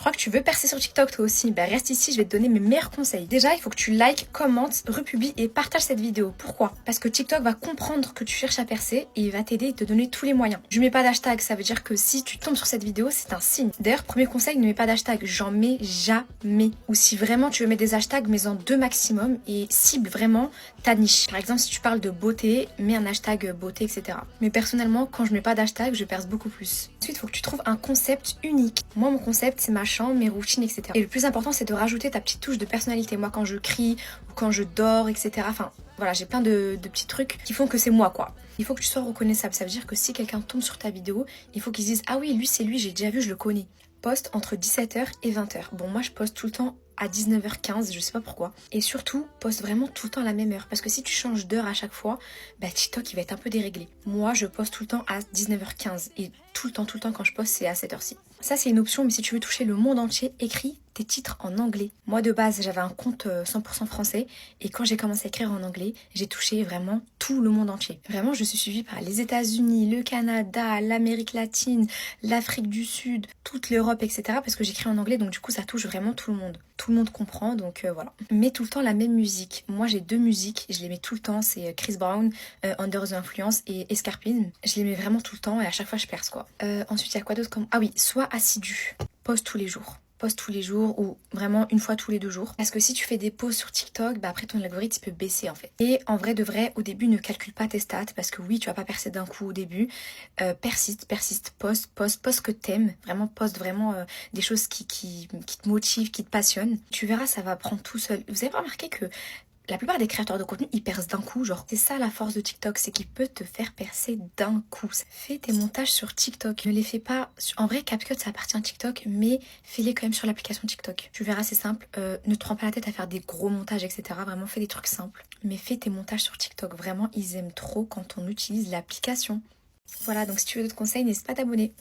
crois que tu veux percer sur TikTok toi aussi? Bah reste ici, je vais te donner mes meilleurs conseils. Déjà, il faut que tu likes, commentes, republies et partages cette vidéo. Pourquoi? Parce que TikTok va comprendre que tu cherches à percer et il va t'aider et te donner tous les moyens. Je mets pas d'hashtag, ça veut dire que si tu tombes sur cette vidéo, c'est un signe. D'ailleurs, premier conseil, ne mets pas d'hashtag, j'en mets jamais. Ou si vraiment tu veux mettre des hashtags, mets-en 2 maximum et cible vraiment ta niche. Par exemple, si tu parles de beauté, mets un hashtag beauté, etc. Mais personnellement, quand je mets pas d'hashtag, je perce beaucoup plus. Ensuite, il faut que tu trouves un concept unique. Moi, mon concept, c'est ma chambre, mes routines, etc. Et le plus important, c'est de rajouter ta petite touche de personnalité. Moi, quand je crie ou quand je dors, etc. Enfin, voilà, j'ai plein de petits trucs qui font que c'est moi, quoi. Il faut que tu sois reconnaissable. Ça veut dire que si quelqu'un tombe sur ta vidéo, il faut qu'il se dise « Ah oui, lui, c'est lui, j'ai déjà vu, je le connais ». Poste entre 17h et 20h. Bon, moi, je poste tout le temps à 19h15, je sais pas pourquoi. Et surtout, poste vraiment tout le temps à la même heure. Parce que si tu changes d'heure à chaque fois, bah TikTok, il va être un peu déréglé. Moi, je poste tout le temps à 19h15. Et tout le temps, quand je poste, c'est à cette heure-ci. Ça, c'est une option, mais si tu veux toucher le monde entier, écris tes titres en anglais. Moi, de base, j'avais un compte 100% français. Et quand j'ai commencé à écrire en anglais, j'ai touché vraiment tout le monde entier. Vraiment, je suis suivie par les États-Unis, le Canada, l'Amérique latine, l'Afrique du Sud, toute l'Europe, etc. Parce que j'écris en anglais, donc du coup, ça touche vraiment tout le monde. Tout le monde comprend, donc voilà. Mets tout le temps la même musique. Moi, j'ai 2 musiques, je les mets tout le temps. C'est Chris Brown, Under the Influence et Escarpine. Je les mets vraiment tout le temps et à chaque fois, je perce quoi. Ensuite, il y a quoi d'autre comme... Ah oui, sois assidu. Poste tous les jours. Poste tous les jours ou vraiment une fois tous les 2 jours. Parce que si tu fais des pauses sur TikTok, bah après ton algorithme peut baisser en fait. Et en vrai de vrai, au début, ne calcule pas tes stats parce que oui, tu vas pas percer d'un coup au début. Persiste, poste que t'aimes. Vraiment, poste vraiment des choses qui te motivent, qui te passionnent. Tu verras, ça va prendre tout seul. Vous avez pas remarqué que la plupart des créateurs de contenu, ils percent d'un coup, genre. C'est ça la force de TikTok, c'est qu'il peut te faire percer d'un coup. Fais tes montages sur TikTok. Ne les fais pas... En vrai, CapCut, ça appartient à TikTok, mais fais-les quand même sur l'application TikTok. Tu verras, c'est simple. Ne te prends pas la tête à faire des gros montages, etc. Vraiment, fais des trucs simples. Mais fais tes montages sur TikTok. Vraiment, ils aiment trop quand on utilise l'application. Voilà, donc si tu veux d'autres conseils, n'hésite pas à t'abonner.